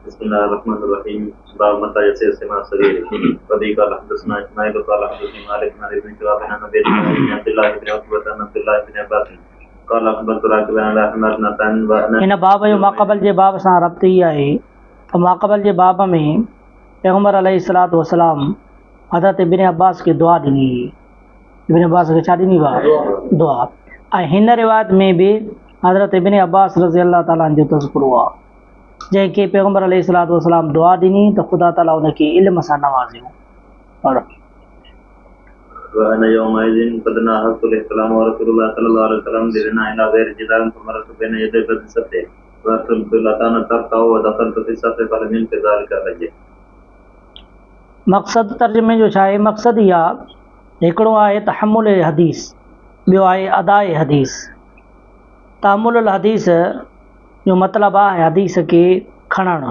بسم الله الرحمن الرحيم. باب متى يصير سماع الصغير. وبه قال حدثنا اسماعيل قال حدثني مالك عن ابن شهاب عن ابي بن عبد الله بن عتبة عن عبد الله بن عباس قال اخبرت راكبا على حمار نتن وانا इन बाब जो माक़बल जे बाब सां रब्त ई आहे त माक़बल जे बाब में पैगम्बर अलैहिस्सलातु वस्सलाम हज़रत इब्न अब्बास खे दुआ ॾिनी हुई। इब्न अब्बास खे छा ॾिनी हुआ? दुआ। ऐं हिन रिवायत में बि हज़रत इब्न अब्बास रज़ी अल्लाह ताला जो तज़कुरो आहे, जंहिंखे पैगम्बर अलैहिस्सलातु वस्सलाम दुआ ॾिनी त ख़ुदा ताला उनखे इल्म सां नवाज़ियो। पढ़। وانا يومئذ قد ناهزت الاحتلام ورسول الله صلى الله عليه وسلم بنا الى غير جدار فمرت بين يدي بد السبت ورسلت لتانا ترقى ودخلت في السبت فلم ينفذ ذلك الرجل. मक़सदु तर्जुमे जो छा आहे? मक़सदु इहा, हिकिड़ो आहे तहमुल हदीस, ॿियो आहे अदाए हदीस। तहमुल हदीस जो मतिलबु आहे हदीस खे खणणु,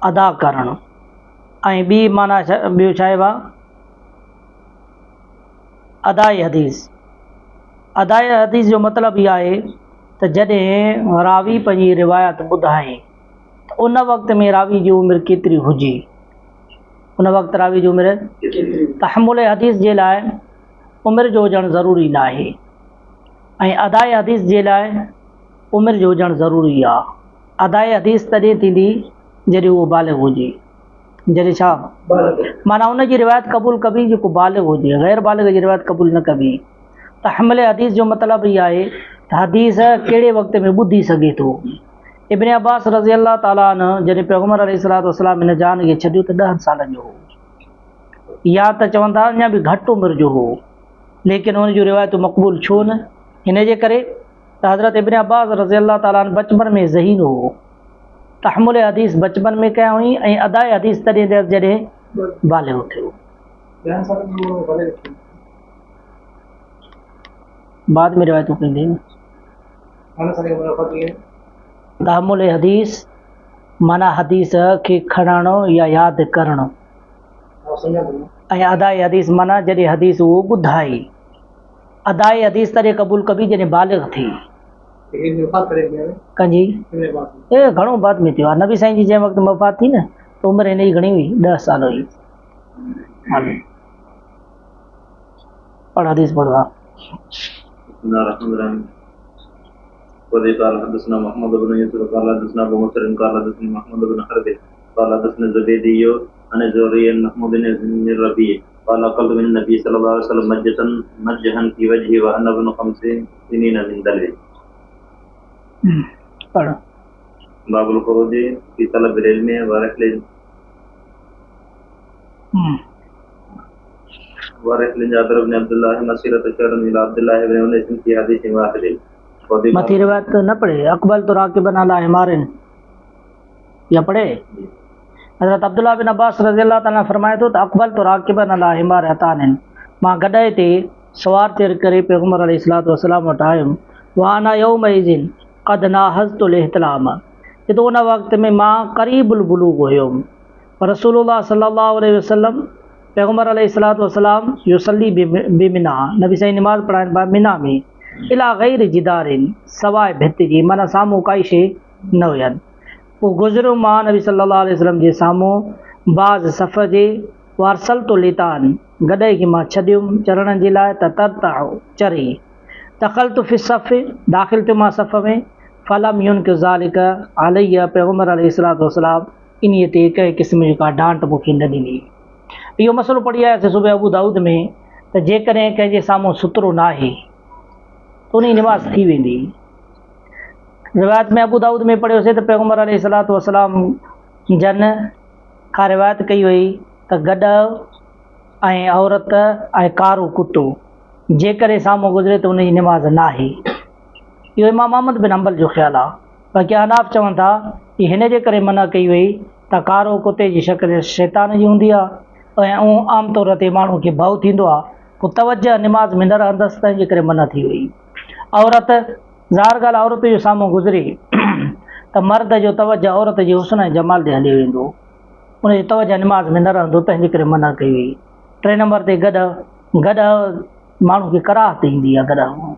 अदा करणु। ऐं ॿी माना ॿियो चइबो आहे अदाए हदीस। अदाए हदीस जो मतिलबु इहा आहे त जॾहिं रावी पंहिंजी रिवायत ॿुधाए त उन वक़्त में रावी जी उमिरि केतिरी हुजे, उन वक़्तु रावी जी उमिरि। तहमुल हदीस जे लाइ उमिरि जो हुजणु ज़रूरी न आहे, ऐं अदाए हदीस जे लाइ उमिरि जो हुजणु ज़रूरी आहे। अदाए हदीस तॾहिं थींदी जॾहिं उहो बालिग़ हुजे, जॾहिं छा माना उनजी रिवायत क़बूल कबी जेको बालिग़ हुजे, ग़ैर बालिग़ जी रिवायत क़बूल न कबी। तहमुल हदीस जो मतिलबु इहा आहे त हदीस कहिड़े वक़्त में ॿुधी सघे थो। इब्न अब्बास रज़ी अल्लाह ताला अन्हु जॾहिं पैगम्बर अलैहिस्सलातु वस्सलाम हिन जान खे छॾियो त 10 सालनि जो हो, या त चवंदा अञा बि घटि उमिरि जो हो, लेकिन हुनजूं रिवायतूं मक़बूल छो न? हिन जे करे त हज़रत इब्न अब्बास रज़ी अल्लाह ताला अन्हु बचपन में ज़हीन हो। तहमुल हदीस बचपन में कया हुई ऐं अदाए हदीस तॾहिं जॾहिं बालिग़ थियो। बाद में रिवायतूं कंदे न। तहमुल हदीस माना हदीस खे खणणु या यादि करणु, ऐं अदाए हदीस माना जॾहिं हदीस उहो ॿुधाए। अदाए हदीस तॾहिं क़बूल कबी जॾहिं बालिग़ थिए। कंहिंजी? घणो बाद में थियो आहे। नबी साईं जी जंहिं वक़्तु वफ़ात थी न त उमिरि हिन जी घणी हुई? 10 साल हुई। पढ़ हदीस पढ़ो। بسم الله الرحمن الرحيم. وذي قال حدثنا محمد بن يوسف قال حدثنا ابو مسر قال حدثني محمد بن حرب قال حدثنا الزبيدي عن الزهري عن محمود بن الربيع قال قلت من النبي صلى الله عليه وسلم مجها في وجهه وانا ابن 5 سنين من دلوي. باب الخروج في طلب العلم ورحل جابر بن عبد الله مسيرة شهر إلى عبد الله بن أنيس في حديث واحد. मथी रिवायत न पढ़े अक़बल तो राकिबन अला हिमारिन, या पढ़े? हज़रत अब्दुल्लाह बिन अब्बास रज़ी अल्लाह ताला फरमाए थो त अक़बल तो राकिबन अला हिमार हतानिन, मां गॾे ते सवार चढ़ करे पैगम्बर अलैहिस्सलातु वस्सलाम वटि आयुमि। वाना यौमइज़िन क़द नाहज़तुल इहतिलाम, त उन वक़्त में मां क़रीबुल बुलूग़ हुयुमि। रसूलुल्लाह सल्लल्लाहु अलैहि वसल्लम पैगम्बर अलैहिस्सलातु वस्सलाम युसल्ली बिमिना, नबी साईं नमाज़ पढ़ाइनि पिया मिना में, इला गैर जिदारिन, सवाइ भित जी, माना साम्हूं काई शइ न हुयनि। पोइ गुज़रियो मां नबी सल्लल्लाहु अलैहि वसल्लम जे साम्हूं बाज़ सफ़ जे, वारसल तो लेतान, गॾे खे मां छॾियुमि चढ़ण जे लाइ त तरता चढ़ी। दख़ल तो फि सफ़, दाख़िल थियो मां सफ़ में, फलम युनक ज़ालिक अलैया, पैगम्बर अलैहिस्सलातु वस्सलाम इन्हीअ ते कंहिं क़िस्म जी का डांट मूंखे न ॾिनी। इहो मसइलो पढ़ी आयासीं सुबुह अबू दाऊद में त जेकॾहिं कंहिंजे साम्हूं सुतरो न आहे त उन जी निमाज़ थी वेंदी। रिवायत में अबू दाऊद में पढ़ियोसीं त पैगम्बर अलैहिस्सलातु वस्सलाम जन खां रिवायत कई वई त गॾ ऐं औरत ऐं कारो कुतो जेकॾहिं साम्हूं गुज़रे त उन जी निमाज़ न आहे। इहो इमाम अहमद बिन हंबल जो ख़्यालु आहे। बाक़ी अहनाफ़ चवनि था कि हिन जे करे मना कई वई त कारो कुते जी शक्ल शैतान जी हूंदी आहे ऐं आम तौर ते माण्हू खे भउ थींदो आहे, पोइ तवजह निमाज़ में न रहंदसि, तंहिंजे करे मना थी वई। औरत ज़ाहिर ॻाल्हि औरत जो साम्हूं गुज़रे त मर्द जो तवजह औरत जे हुस्न ऐं जमाल ते हली वेंदो, उनजी तवजह निमाज़ में न रहंदो, तंहिंजे करे मना कई वई। 3 नंबर ते गॾु माण्हू खे कराहत ईंदी आहे, गॾु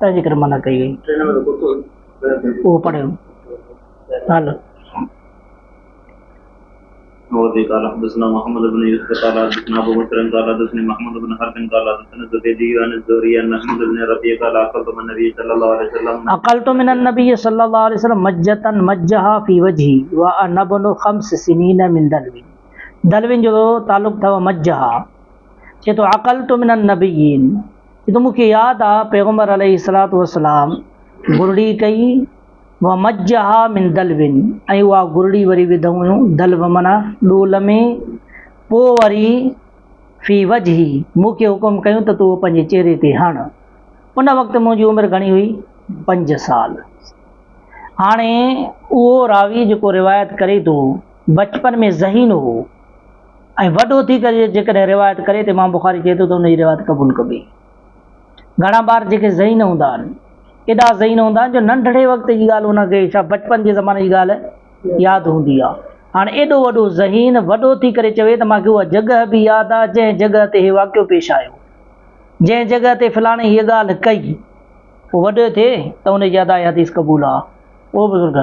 तंहिंजे करे मना कई वई। उहो पढ़ियो हल। وبه قال حدثنا محمد بن يوسف قال حدثنا ابو بكر قال حدثني محمد بن حرب قال حدثنا زبيدي عن الزهري ان احمد بن ربيع قال اكلت من النبي صلى الله عليه وسلم अकलत मिन नबी सल्लल्लाहु अलैहि वसल्लम मज्जतन मज्जहा फी वजही व अनबनु 5 सिनीन मिन दलविन। दलविन जो तालुक था मज्जहा ये तो अकलत मिन नबीन ये तो मूंखे यादि आहे पैगम्बर अलैहिस्सलातु वस्सलाम गुरड़ी कई व मज्जहा मिन दलविन ऐं उहा गुरड़ी वरी विधऊं हुयूं दलव माना ॾोल में पोइ वरी फी वजही मूंखे हुकुम कयूं त तूं पंहिंजे चेहरे ते हण। उन वक़्तु मुंहिंजी उमिरि घणी हुई 5 साल। हाणे उहो रावी जेको रिवायत करे थो बचपन में ज़हीन हो ऐं वॾो थी करे जेकॾहिं रिवायत करे त इमाम बुखारी चए थो त उनजी रिवायत क़बूल कबी। घणा ॿार जेके ज़हीन हूंदा आहिनि एॾा ज़हीन हूंदा आहिनि जो नंढड़े वक़्त जी ॻाल्हि हुनखे छा बचपन जे ज़माने जी ॻाल्हि यादि हूंदी आहे। हाणे एॾो वॾो ज़हीन वॾो थी करे चवे त मूंखे उहा जॻह बि यादि आहे जंहिं जॻह ते इहो वाक़ियो पेश आयो, जंहिं जॻह ते फलाणे हीअ ॻाल्हि कई, पोइ वॾो थिए त उनजी अदाए हदीस क़बूल आहे। उहो बुज़ुर्ग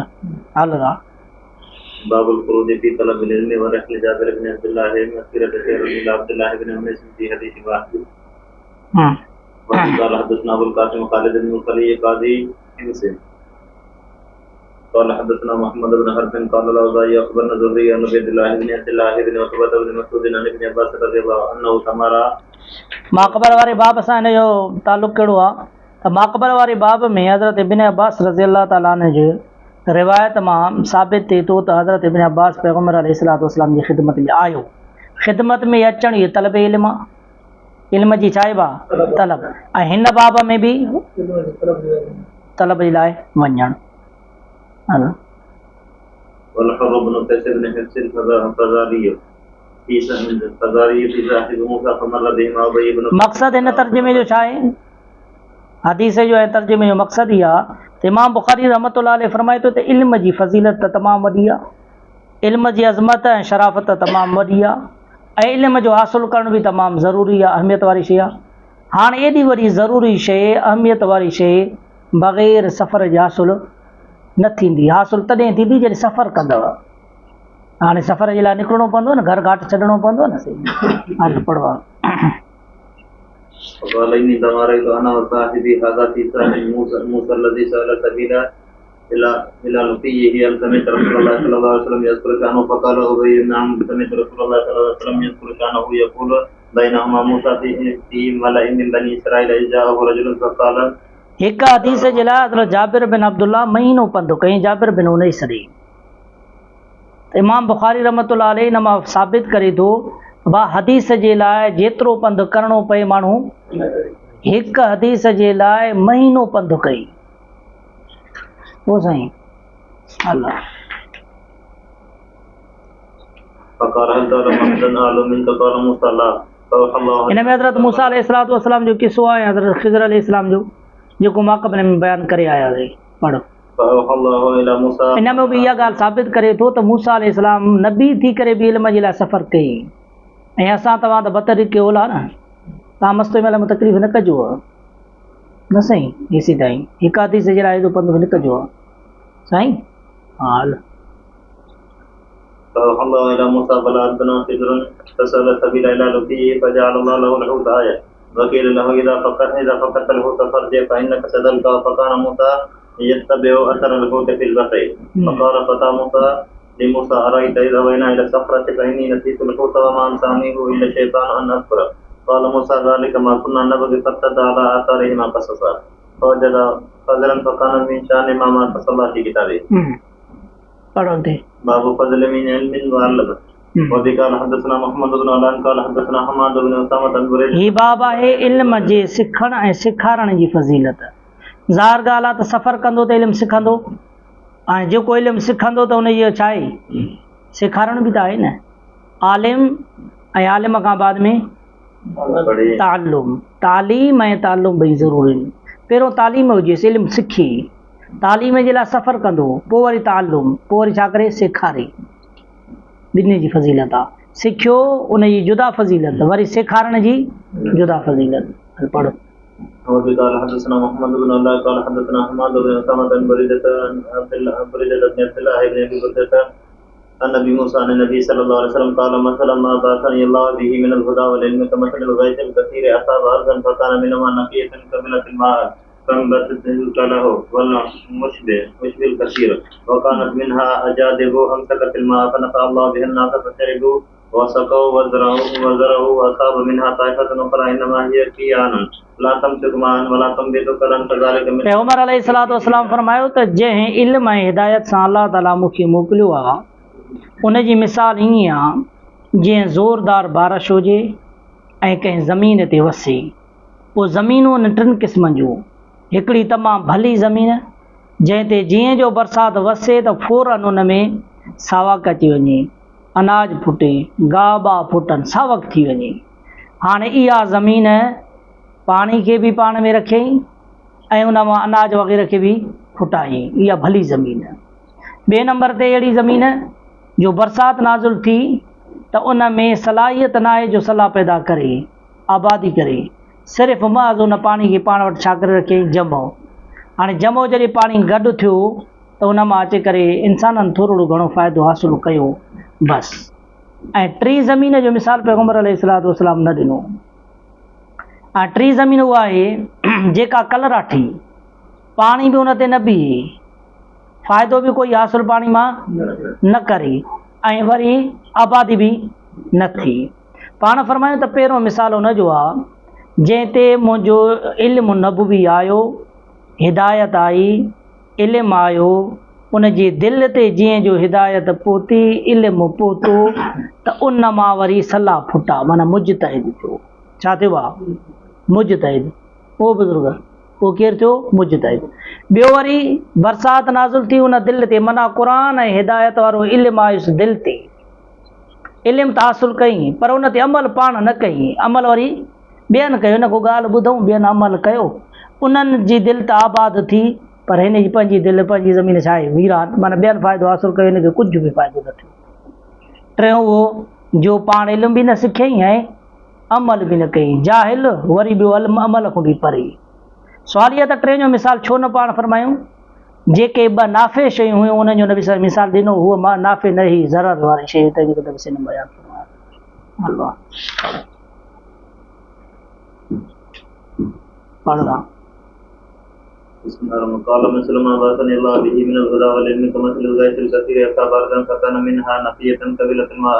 हाल आहे। बाबुल ख़ुरूज फी तलबिल इल्म व रहल जाबिर बिन अब्दुल्लाह मस्किरत खैर मिन अब्दुल्लाह बिन उमैस फी हदीस वाहिद। قال حدثنا ابو القاسم خالد بن خلي قاضي حمص قال حدثنا محمد بن حرب قال الاوزاعي اخبرنا زهري عن عبد الله بن عتبة بن مسعود عن ابن عباس رضي الله عنه تمارا माक़बर वारे बाब सां हिन जो तालुक़ु कहिड़ो आहे त माक़बर वारे बाब में हज़रत इब्न अब्बास रज़ी अल्लाह ताला अन्हु जे रिवायत मां साबित थिए थो त हज़रत इब्न अब्बास पैगम्बर अलैहिस्सलातु वस्सलाम जी ख़िदमत में आयो। ख़िदमत में अचणु इहो तलब इल्म आहे, इल्म जी चाइबा तलब, ऐं हिन बाब में बि तलब जे लाइ वञणु। والحر بن قيس بن حفص الفزاري في صاحب موسى فمر بهما ابي بن मक़सदु हिन तर्जुमे जो छा आहे? हदीस जो ऐं तर्जुमे जो मक़सदु इहा आहे त इमाम बुखारी रहमतुल्लाह अलैहि फरमाए थो त इल्म जी फज़ीलत त तमामु वॾी आहे, इल्म जी अज़मत ऐं शराफ़त तमामु वॾी आहे ऐं इल्म जो हासिलु करणु बि तमामु ज़रूरी आहे, अहमियत वारी शइ आहे। हाणे एॾी वॾी ज़रूरी शइ, अहमियत वारी शइ बग़ैर सफ़र जे हासिलु न थींदी। हासिलु तॾहिं थींदी जॾहिं सफ़रु कंदव। हाणे सफ़र जे लाइ निकिरणो पवंदो न, घर घाट छॾिणो पवंदो न। सही हाल पढ़वा وقال إني تماريت أنا وصاحبي هذا في ساحل موسى الذي سأل سبيلا إلى لقيه هل سمعت رسول الله صلى الله عليه وسلم يذكر شأنه فقال أبي نعم سمعت رسول الله صلى الله عليه وسلم يذكر شأنه يقول بينهما موسى في ملأ من بني إسرائيل إذ جاءه رجل فقال हिकु हदीस जे लाइ हज़रत जाबिर बिन अब्दुल्ला महीनो पंधु कई, जाबिर बिन उनैस ॾे। इमाम बुखारी रहमतुल्लाह अलैहि इन मां साबित करे थो भा हदीस जे लाइ जेतिरो पंधु करिणो पए माण्हू हिकु हदीस जे लाइ महीनो पंधु कई। पोइ साईं अल्लाह हिन में हज़रत मूसा अलैहिस्सलातु वस्सलाम जो किस्सो आहे, हज़रत ख़िज़र अलैहिस्सलाम जो जेको माक़बरे में बयानु करे आया हुआ। पढ़ो इन में बि इहा ॻाल्हि साबित करे थो त मूसा अलैहिस्सलाम नबी थी करे बि इल्म जे लाइ सफ़र कई ऐं असां तव्हां त बतरी कयो आहे न, तव्हां मस्तु महिल में तकलीफ़ न कजो न साईं। हेसी ताईं हिकु हदीस जे लाइ एॾो पंधु न कजो आहे साईं। हाल الله إلى موسى فلا أدنى خضر فسأل السبيل إلى لقيه فجعل الله له الحوت آية وقيل له إذا فقدت الحوت فارجع فإنك ستلقى فكان موسى يتبع أثر الحوت في البحر فقال فتى موسى لموسى أرأيت إذا أوينا إلى الصخرة فإني نسيت الحوت وما أنسانيه إلا الشيطان أن أذكره قال موسى ذلك ما كنا نبغي فارتدى على آثارهما قصصا فوجد خضرا فكان من شأن ما قص الله في كتابه باب فضل من علم وعلم وبه قال حدثنا محمد بن علان قال حدثنا حماد بن اسامه بن بريد ही बाब आहे इल्म जे सिखण ऐं सेखारण जी फज़ीलत। ज़ाहिर ॻाल्हि आहे त सफ़र कंदो त इल्मु सिखंदो ऐं जेको इल्मु सिखंदो त उनजी छा आहे सेखारण बि त आहे न। आलिम ऐं आलिम खां बाद में तालुम, तालीम ऐं तालुम ॿई ज़रूरी आहिनि। पहिरियों तालीम हुजेसि, इल्मु सिखे, तालीम जे लाइ सफ़र कंदो, पोइ वरी तालुम, पोइ वरी छा करे सेखारे। ॿिन्ही जी फज़ीलत आहे। सिखियो उनजी जुदा फज़ीलत, वरी सेखारण जी जुदा फज़ीलत। पढ़ो وبه قال حدثنا محمد بن الله قال حدثنا حماد بن اسامه بن بريدة بن عبد الله بن ابي بردة عن ابي موسى عن النبي صلى الله عليه وسلم قال مثلا ما بعثني الله به من الهدى والعلم كمثل الغيث الكثير اصاب ارضا فكان منها نقيه قبلت الماء فانبتت له والمشبه الكثير وكانت منها اجادب امسكت الماء فنفع الله بها الناس فشربوا وسقوا وزرعوا واصاب منها طائفه اخرى انما هي كيان لا تمسك معا ولا تنبت كلن كذلك من पैगंबर अलैहिस्सलातु वस्सलाम फरमायो त जंहिं इल्म ऐं हिदायत सां अलाह ताला मूंखे मोकिलियो आहे उन जी मिसाल ईअं आहे जीअं ज़ोरदार बारिश हुजे ऐं कंहिं ज़मीन ते वसे। पोइ ज़मीनूं आहिनि टिनि क़िस्मनि जूं, हिकिड़ी तमामु भली ज़मीन जंहिं ते जीअं जो बरसाति वसे त फ़ौरन उन में सावक अची वञे, अनाज फुटे, गाह बाह फुटनि, सावक थी वञे। हाणे इहा ज़मीन पाणी खे बि पाण में रखियईं ऐं उन मां अनाज वग़ैरह खे बि फुटायईं, इहा भली ज़मीन। ॿिए नंबर ते अहिड़ी ज़मीन जो बरसाति नाज़ुल थी त उन में सलाहियत न आहे जो सलाह पैदा करे, आबादी करे, सिर्फ़ु महज़ उन पाणी खे पाण वटि छा करे रखियईं, जमो। हाणे जमो जॾहिं पाणी गॾु थियो त उन मां अची करे इंसाननि थोरो घणो फ़ाइदो हासिलु कयो बसि। ऐं टी ज़मीन जो मिसाल पैगंबर अलैहिस्सलातु वस्सलाम न ॾिनो। ऐं टी ज़मीन उहा आहे जेका कलराठी, पाणी बि उन ते न बीहे, फ़ाइदो बि कोई हासिलु पाणी मां न करे ऐं वरी आबादी बि न थी। पाण फरमायूं त पहिरियों मिसाल उन जो आहे जंहिं ते मुंहिंजो इल्मु नबुवी आयो, हिदायत आई, इल्मु आयो, उन जी दिलि ते जीअं जो हिदायत पहुती, इल्मु पहुतो त उन मां वरी सलाह फुटा, माना मुजतहिद थियो। छा थियो आहे? मुजतहिद। ओ बुज़ुर्ग, उहो केरु थियो? मुजतहिद। ॿियो वरी बरसाति नाज़ुल थी उन दिलि ते, माना क़ुर ऐं हिदायत वारो इल्मु आयुसि दिलि ते, इल्मु त हासिलु कई पर उन ते अमल पाण न कई, अमल वरी ॿियनि कयो, न को ॻाल्हि ॿुधऊं ॿियनि अमल कयो, उन्हनि जी दिलि त आबाद थी पर हिन जी पंहिंजी दिलि, पंहिंजी ज़मीन छा आहे? वीरान, माना ॿियनि फ़ाइदो हासिलु कयो, हिनखे कुझु बि फ़ाइदो न थियो। टियों उहो जो पाण इल्मु बि न सिखियईं ऐं अमल बि न कई, जाहिल वरी ॿियो अमल खां बि परे। सवालिया त टे जो मिसाल छो न पाण फरमायूं? जेके ॿ नाफ़े शयूं हुयूं उन्हनि जो नबी मिसाल ॾिनो, उहो मां नाफ़े न ही ज़रर वारी शइ, त जेको नबी से बयानु फरमायो। अल्लाह पढ़दा قال مثل ما بعثني الله به من الهدى والعلم كمثل الغيث الكثير أصاب أرضا فكان منها نقية قبلت الماء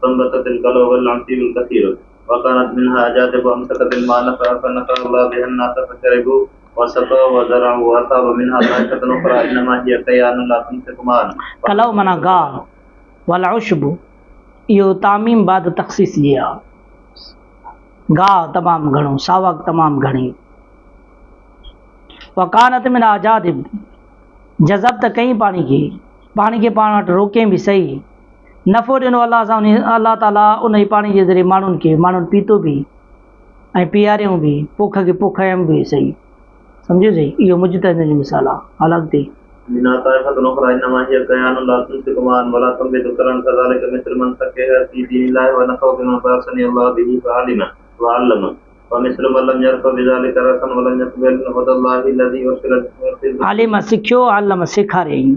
فانبتت القلوب والعنسيب الكثير وكانت منها أجادب أمسكت الماء فنفع الله بها الناس فشربوا وسقوا وزرعوا وأصاب منها طائفة أخرى إنما هي كيان لا تمسك ماء कलौ माना गाह, वल उशब, इहो तामीम बाद तख़सीस जी आहे। गाह तमामु घणो, सावक तमामु घणी। वकानत में आजादिब, जज़ब त कई पाणी खे पाण वटि रोके बि सही, नफ़ो ॾिनो अलाह सां, अलाह ताला उन जी पाणी जे ज़रिए माण्हुनि पीतो बि ऐं पीआरियूं बि, पोख खे पोखायूं बि सही। सम्झो सही, इहो मुजतहिद जी मिसाल आहे। हालात ते منها طائفة أخرى إنما هي كيان لا تمسك معا ولا تنبت كرا كذلك مثل من فقه في دين الله ونفع بما بعثني الله به فعلم وعلم ومثل من لم يرفع بذلك رأسا ولم يقبل هدى الله الذي أرسل आलिम सिखियो, आलम सेखारियईं।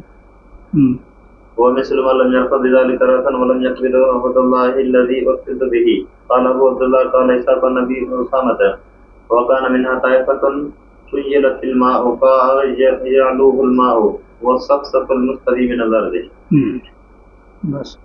ومثل من لم يرفع بذلك رأسا ولم يقبل هدى الله الذي أرسل به قال أبو عبد الله قال إسحاق النبي أسامة وكان منها طائفة سجلت الماء فيعلوه الماء والصفصف المستوي من الأرض. बस